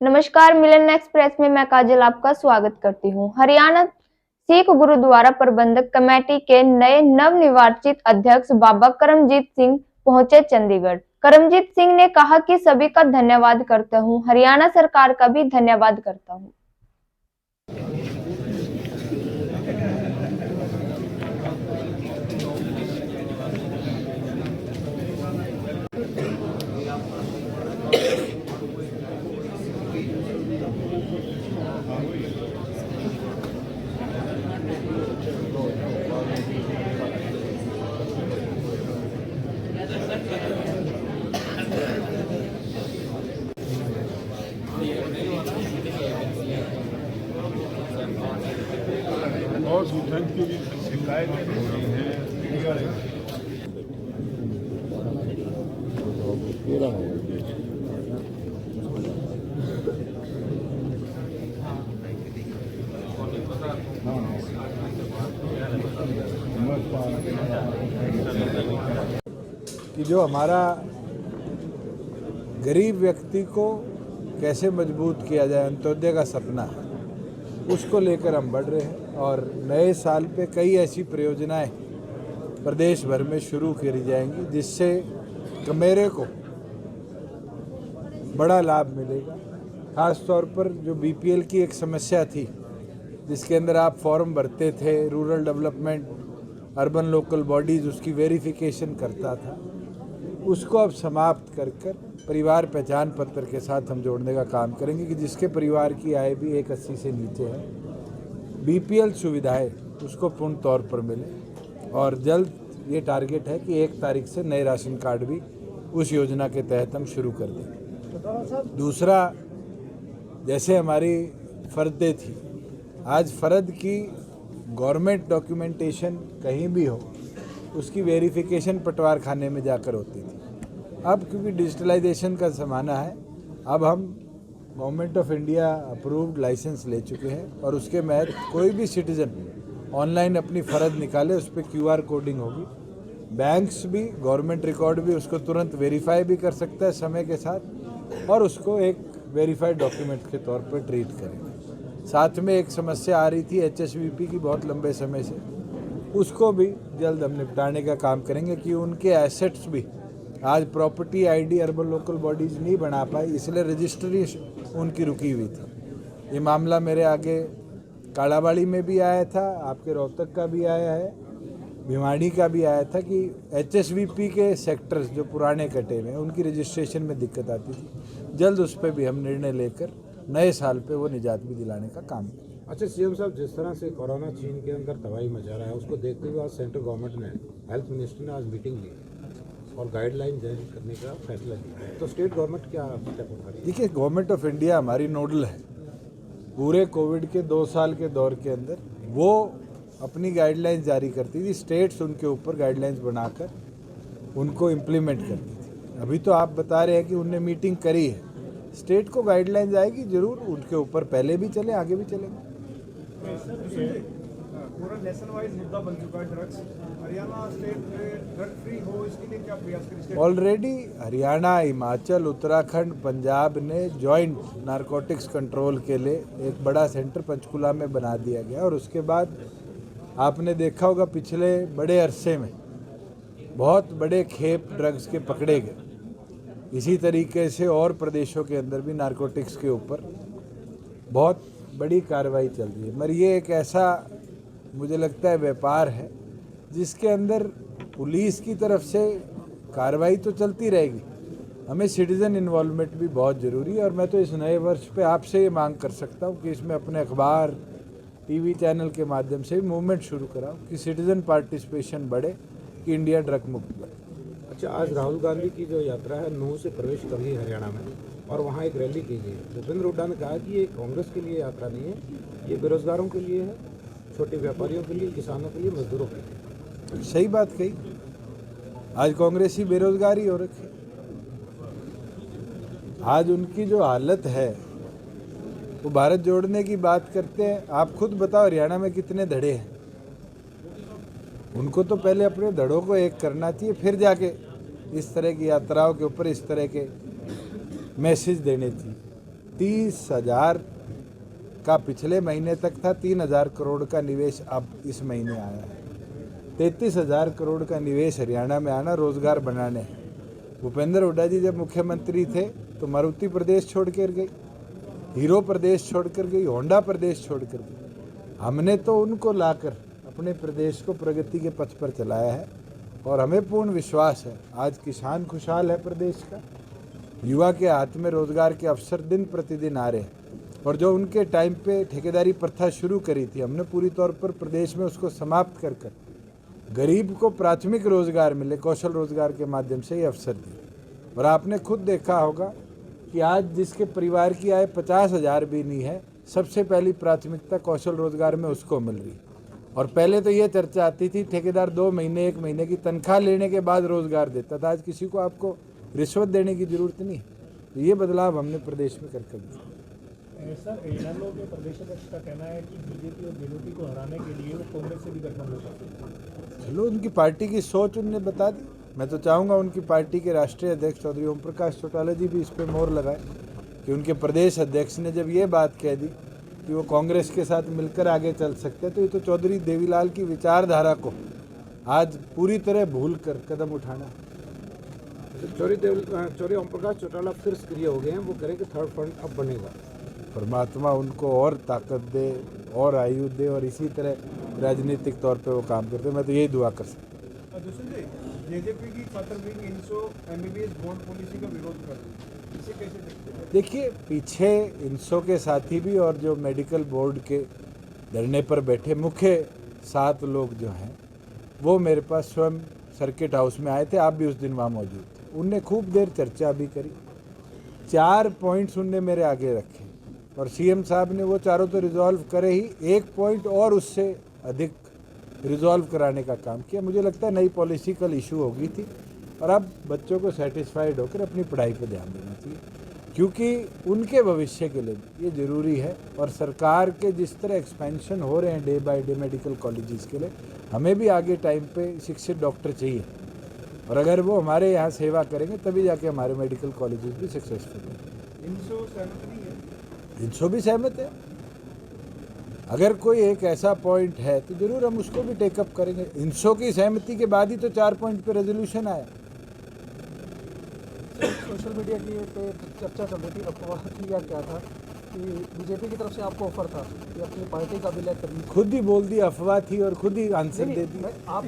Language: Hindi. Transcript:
नमस्कार, मिलन एक्सप्रेस में मैं काजल आपका स्वागत करती हूं। हरियाणा सिख गुरुद्वारा प्रबंधक कमेटी के नए नवनिर्वाचित अध्यक्ष बाबा करमजीत सिंह पहुंचे चंडीगढ़। करमजीत सिंह ने कहा कि सभी का धन्यवाद करता हूं, हरियाणा सरकार का भी धन्यवाद करता हूं। और सूचन की शिकायत हो रही है। कि जो हमारा गरीब व्यक्ति को कैसे मजबूत किया जाए, अंत्योदय का सपना है, उसको लेकर हम बढ़ रहे हैं। और नए साल पे कई ऐसी परियोजनाएं प्रदेश भर में शुरू करी जाएंगी जिससे कमेरे को बड़ा लाभ मिलेगा। खास तौर पर जो बीपीएल की एक समस्या थी, जिसके अंदर आप फॉर्म भरते थे, rural development urban local bodies उसकी वेरिफिकेशन करता था, उसको अब समाप्त कर परिवार पहचान पत्र के साथ हम जोड़ने का काम करेंगे कि जिसके परिवार की आय भी 180 से नीचे है, बीपीएल सुविधाएं उसको पूर्ण तौर पर मिले। और जल्द ये टारगेट है कि 1 तारीख से नए राशन कार्ड भी उस योजना के तहत हम शुरू कर दें। दूसरा, जैसे हमारी फर्दें थी, आज फ़र्द की गवर्नमेंट डॉक्यूमेंटेशन कहीं भी हो, उसकी वेरिफिकेशन पटवार खाने में जाकर होती थी। अब क्योंकि डिजिटलाइजेशन का ज़माना है, अब हम government of India approved licence ले चुके हैं और उसके महत कोई भी सिटीज़न ऑनलाइन अपनी फ़र्द निकाले, उस पर QR कोडिंग होगी। बैंक्स भी, गवर्नमेंट रिकॉर्ड भी उसको तुरंत वेरीफाई भी कर सकता है समय के साथ, और उसको एक वेरीफाइड डॉक्यूमेंट के तौर पर ट्रीट करेंगे। साथ में एक समस्या आ रही थी HSVP की बहुत लंबे समय से, उसको भी जल्द हम निपटाने का काम करेंगे कि उनके एसेट्स भी, आज property ID urban local bodies नहीं बना पाई, इसलिए रजिस्ट्री उनकी रुकी हुई थी। ये मामला मेरे आगे कालाबाड़ी में भी आया था, आपके रोहतक का भी आया है, भिवाड़ी का भी आया था कि HSVP के सेक्टर्स जो पुराने कटे हुए हैं उनकी रजिस्ट्रेशन में दिक्कत आती थी। जल्द उस पर भी हम निर्णय लेकर नए साल पे वो निजात भी दिलाने का काम करें। अच्छा सीएम साहब, जिस तरह से कोरोना चीन के अंदर तबाही मचा रहा है, उसको देखते हुए आज सेंट्रल गवर्नमेंट ने, हेल्थ मिनिस्टर ने आज मीटिंग ली और गाइडलाइन जारी करने का फैसला किया है, तो स्टेट गवर्नमेंट क्या स्टेप उठा रही है? देखिए, गवर्नमेंट ऑफ इंडिया हमारी नोडल है। पूरे कोविड के 2 साल के दौर के अंदर वो अपनी गाइडलाइंस जारी करती थी, स्टेट्स उनके ऊपर गाइडलाइंस बनाकर उनको इम्प्लीमेंट करती थी। अभी तो आप बता रहे हैं कि उनने मीटिंग करी है, स्टेट को गाइडलाइंस आएगी, जरूर उनके ऊपर पहले भी चले, आगे भी चलेंगे। पूरा नेशन वाइज मुद्दा बन चुका है drugs. Haryana state drug free हो, इसके लिए क्या प्रयास करें? ऑलरेडी हरियाणा, हिमाचल, उत्तराखंड, पंजाब ने जॉइंट नारकोटिक्स कंट्रोल के लिए एक बड़ा सेंटर पंचकुला में बना दिया गया। और उसके बाद आपने देखा होगा पिछले बड़े अरसे में बहुत बड़े खेप ड्रग्स के पकड़े गए। इसी तरीके से और प्रदेशों के अंदर भी नारकोटिक्स के ऊपर बहुत बड़ी कार्रवाई चल रही है। मगर ये एक ऐसा, मुझे लगता है, व्यापार है जिसके अंदर पुलिस की तरफ से कार्रवाई तो चलती रहेगी, हमें सिटीज़न इन्वॉल्वमेंट भी बहुत ज़रूरी है। और मैं तो इस नए वर्ष पे आपसे ये मांग कर सकता हूँ कि इसमें अपने अखबार, TV चैनल के माध्यम से मूवमेंट शुरू कराओ कि सिटीज़न पार्टिसिपेशन बढ़े, कि इंडिया ड्रग मुक्त बने। अच्छा, आज राहुल गांधी की जो यात्रा है नूह से प्रवेश कर रही है हरियाणा में, और वहाँ एक रैली की गई। भूपेंद्र हुड्डा ने कहा कि ये कांग्रेस के लिए यात्रा नहीं है, ये बेरोजगारों के लिए है, छोटे व्यापारियों के लिए, किसानों के लिए, मजदूरों के लिए। सही बात कही। आज कांग्रेसी बेरोजगारी हो रखी, आज उनकी जो हालत है, वो भारत जोड़ने की बात करते हैं। आप खुद बताओ हरियाणा में कितने धड़े हैं? उनको तो पहले अपने धड़ों को एक करना चाहिए, फिर जाके इस तरह की यात्राओं के ऊपर इस तरह के मैसेज देने चाहिए। 32,000 का पिछले महीने तक था, 3,000 करोड़ का निवेश अब इस महीने आया है। 33,000 करोड़ का निवेश हरियाणा में आना रोजगार बनाने हैं। भूपेंद्र हुड्डा जी जब मुख्यमंत्री थे तो मारुति प्रदेश छोड़ कर गई, हीरो प्रदेश छोड़ कर गई, होंडा प्रदेश छोड़ कर गई। हमने तो उनको लाकर अपने प्रदेश को प्रगति के पथ पर चलाया है और हमें पूर्ण विश्वास है आज किसान खुशहाल है प्रदेश का, युवा के हाथ में रोजगार के अवसर दिन प्रतिदिन आ रहे हैं और जो उनके टाइम पे ठेकेदारी प्रथा शुरू करी थी हमने पूरी तौर पर प्रदेश में उसको समाप्त कर कर गरीब को प्राथमिक रोजगार मिले कौशल रोजगार के माध्यम से ये अवसर दिए। और आपने खुद देखा होगा कि आज जिसके परिवार की आय 50,000 भी नहीं है, सबसे पहली प्राथमिकता कौशल रोजगार में उसको मिल रही। और पहले तो ये चर्चा आती थी ठेकेदार 2 महीने 1 महीने की तनख्वाह लेने के बाद रोजगार देता था, आज किसी को आपको रिश्वत देने की जरूरत नहीं। तो ये बदलाव हमने प्रदेश में कर दिया। सर, इनेलो के प्रदेश अध्यक्ष का कहना है कि बीजेपी और जेडीपी को हराने के लिए वो कांग्रेस से भी गठबंधन करते हैं। चलो उनकी पार्टी की सोच उनने बता दी। मैं तो चाहूँगा उनकी पार्टी के राष्ट्रीय अध्यक्ष चौधरी ओम प्रकाश चौटाला जी भी इस पर मोहर लगाए कि उनके प्रदेश अध्यक्ष ने जब ये बात कह दी कि वो कांग्रेस के साथ मिलकर आगे चल सकते हैं, तो ये तो चौधरी देवीलाल की विचारधारा को आज पूरी तरह भूल कर कदम उठाना। चौधरी ओम प्रकाश चौटाला फिर सक्रिय हो गए हैं, वो करें कि थर्ड फ्रंट अब बनेगा। परमात्मा उनको और ताकत दे और आयु दे और इसी तरह राजनीतिक तौर पे वो काम करते, मैं तो यही दुआ कर सकता हूँ। जेजेपी की छात्र wing INSO MBBS bond policy का विरोध कर रही है, इसे कैसे देखते हैं? देखिए, पीछे INSO के साथी भी और जो मेडिकल बोर्ड के धरने पर बैठे मुख्य 7 लोग जो हैं वो मेरे पास स्वयं सर्किट हाउस में आए थे, आप भी उस दिन वहाँ मौजूद थे। उनने खूब देर चर्चा भी करी, 4 पॉइंट्स उनने मेरे आगे रखे और सीएम साहब ने वो चारों तो रिजॉल्व करे ही, 1 पॉइंट और उससे अधिक रिजॉल्व कराने का काम किया। मुझे लगता है नई पॉलिसी कल इशू हो गई थी और अब बच्चों को सेटिस्फाइड होकर अपनी पढ़ाई पर ध्यान देना चाहिए, क्योंकि उनके भविष्य के लिए ये ज़रूरी है। और सरकार के जिस तरह एक्सपेंशन हो रहे हैं day by day medical colleges के लिए, हमें भी आगे टाइम पे शिक्षित डॉक्टर चाहिए और अगर वो हमारे यहाँ सेवा करेंगे तभी जाके हमारे मेडिकल कॉलेजेस भी सक्सेसफुल होंगे। INSO सहमत नहीं है? INSO भी सहमत है। अगर कोई एक ऐसा पॉइंट है तो जरूर हम उसको भी टेकअप करेंगे। INSO की सहमति के बाद ही तो 4 पॉइंट पे रेजोल्यूशन आया। सोशल मीडिया की पे चर्चा चल रही थी, अफवाह थी या क्या था कि बीजेपी की तरफ से आपको ऑफर था कि अपनी पार्टी का विलय करनी। खुद ही बोल दी अफवाह थी और खुद ही आंसर दे दी। आप